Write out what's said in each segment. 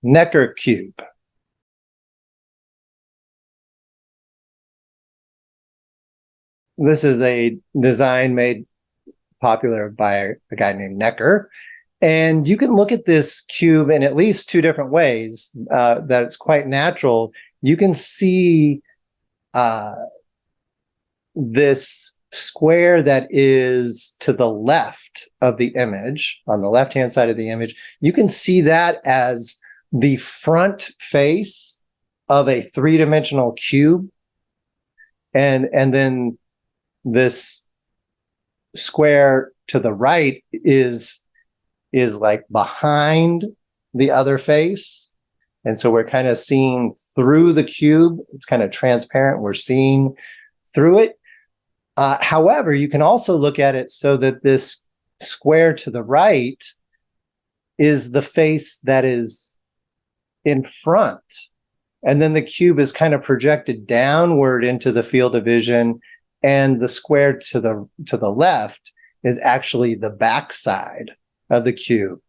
Necker cube. This is a design made popular by a guy named Necker. And you can look at this cube in at least two different ways that it's quite natural. You can see this square that is to the left of the image, on the left-hand side of the image. You can see that as the front face of a three-dimensional cube. And then this square to the right is like behind the other face. And so we're kind of seeing through the cube. It's kind of transparent. We're seeing through it. However, you can also look at it so that this square to the right is the face that is in front. And then the cube is kind of projected downward into the field of vision. And the square to the left is actually the backside of the cube.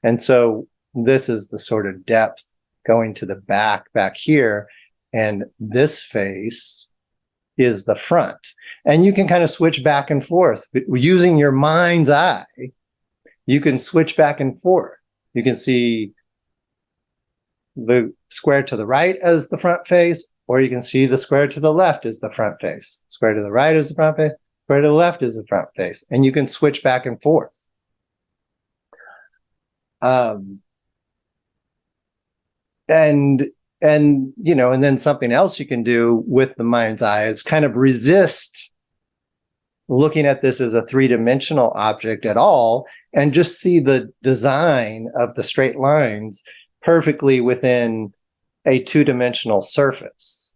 And so this is the sort of depth going to the back here. And this face is the front. And you can kind of switch back and forth. Using your mind's eye, you can switch back and forth. You can see the square to the right as the front face, or you can see the square to the left as the front face. Square to the right is the front face, square to the left is the front face. And you can switch back and forth. And then something else you can do with the mind's eye is kind of resist looking at this as a three-dimensional object at all, and just see the design of the straight lines perfectly within a two-dimensional surface.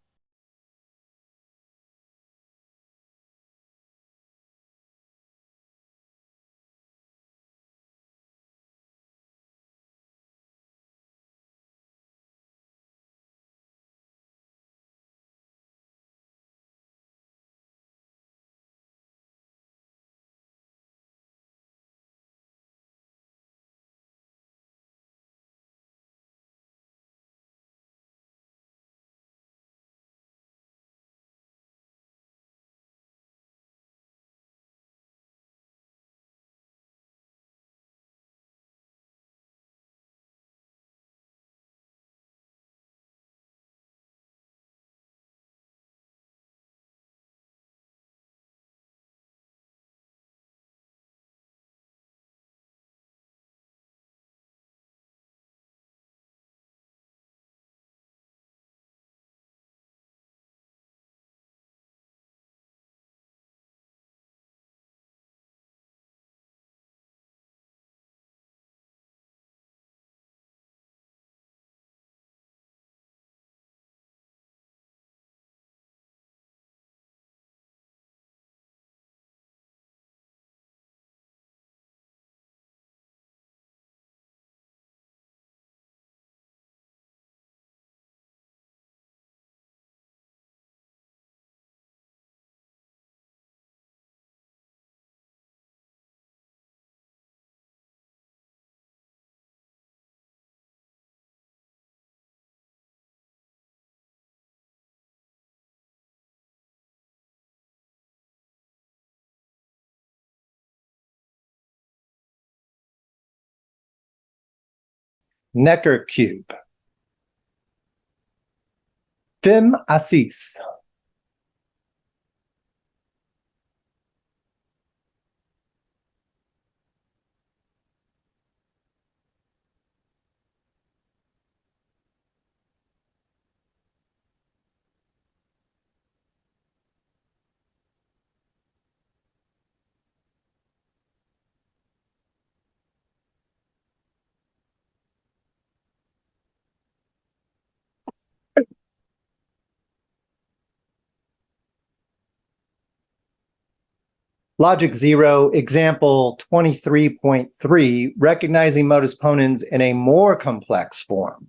Necker cube. Fim Assis. Logic 0, example 23.3, recognizing modus ponens in a more complex form.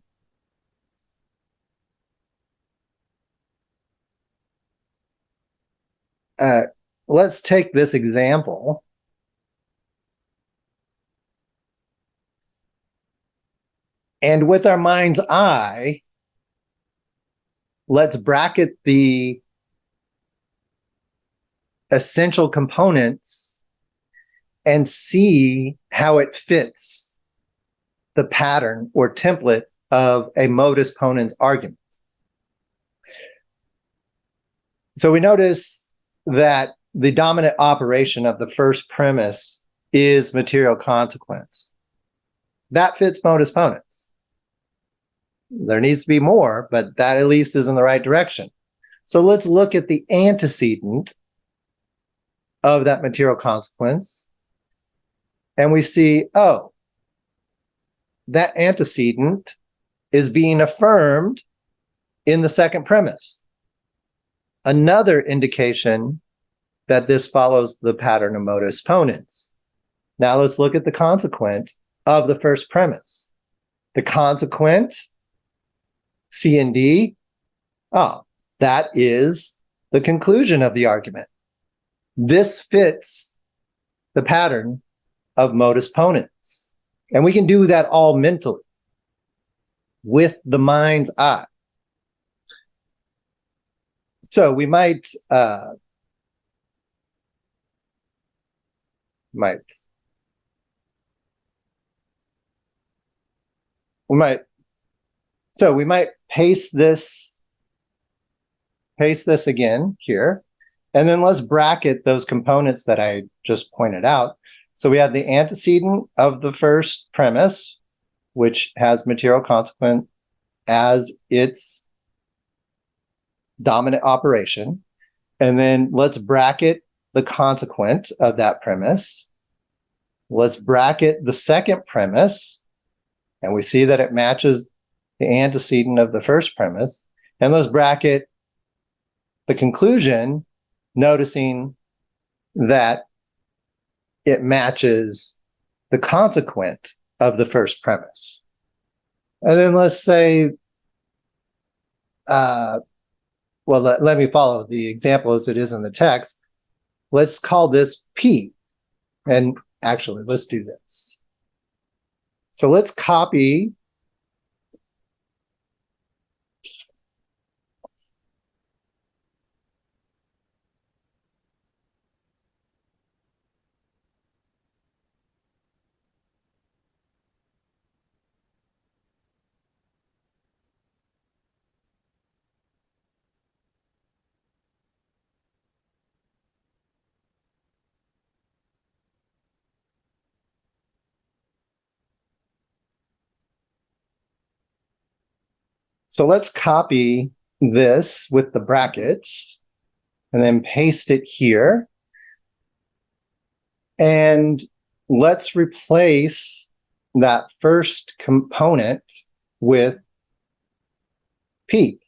Let's take this example. And with our mind's eye, let's bracket the essential components and see how it fits the pattern or template of a modus ponens argument. So we notice that the dominant operation of the first premise is material consequence. That fits modus ponens. There needs to be more, but that at least is in the right direction. So let's look at the antecedent of that material consequence. And we see, oh, that antecedent is being affirmed in the second premise. Another indication that this follows the pattern of modus ponens. Now let's look at the consequent of the first premise. The consequent, C and D, oh, that is the conclusion of the argument. This fits the pattern of modus ponens. And we can do that all mentally with the mind's eye. So we might paste this again here, and then let's bracket those components that I just pointed out. So we have the antecedent of the first premise, which has material consequent as its dominant operation. And then let's bracket the consequent of that premise. Let's bracket the second premise, and we see that it matches the antecedent of the first premise. And let's bracket the conclusion, noticing that it matches the consequent of the first premise. And then let's say, let me follow the example as it is in the text. Let's call this P. And actually, let's do this. So let's copy So let's copy this with the brackets and then paste it here. And let's replace that first component with P.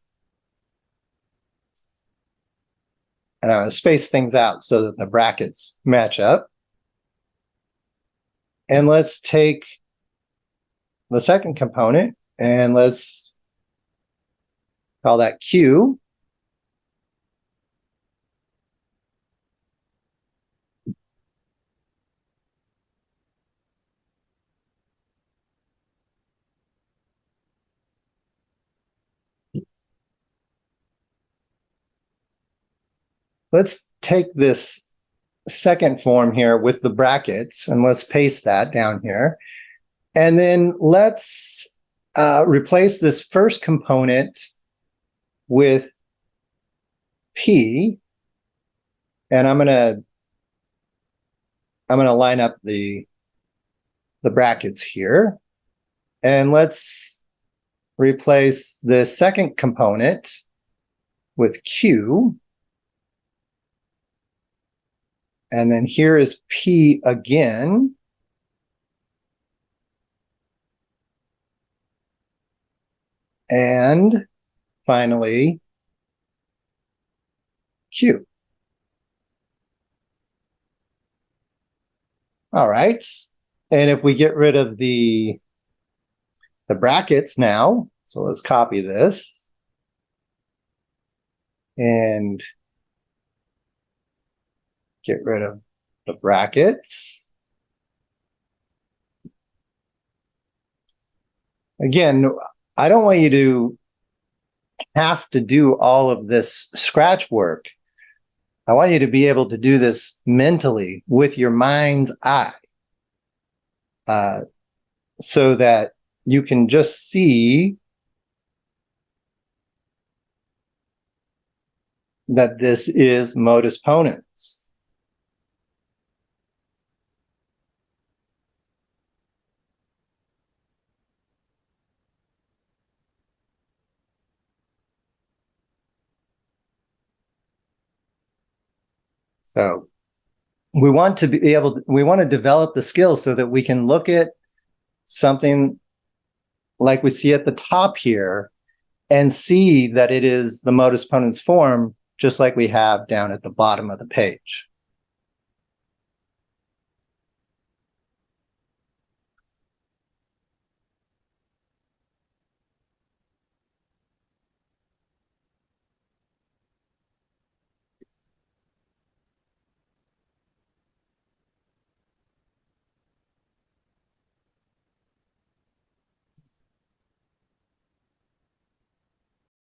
And I'm going to space things out so that the brackets match up. And let's take the second component and let's call that Q. Let's take this second form here with the brackets and let's paste that down here. And then let's replace this first component with P. And I'm gonna line up the brackets here. And let's replace the second component with Q. And then here is P again. And finally, Q. All right. And if we get rid of the brackets now, so let's copy this and get rid of the brackets. again, I don't want you to have to do all of this scratch work. I want you to be able to do this mentally with your mind's eye, so that you can just see that this is modus ponens. So we want to be able to, we want to develop the skills so that we can look at something like we see at the top here and see that it is the modus ponens form, just like we have down at the bottom of the page.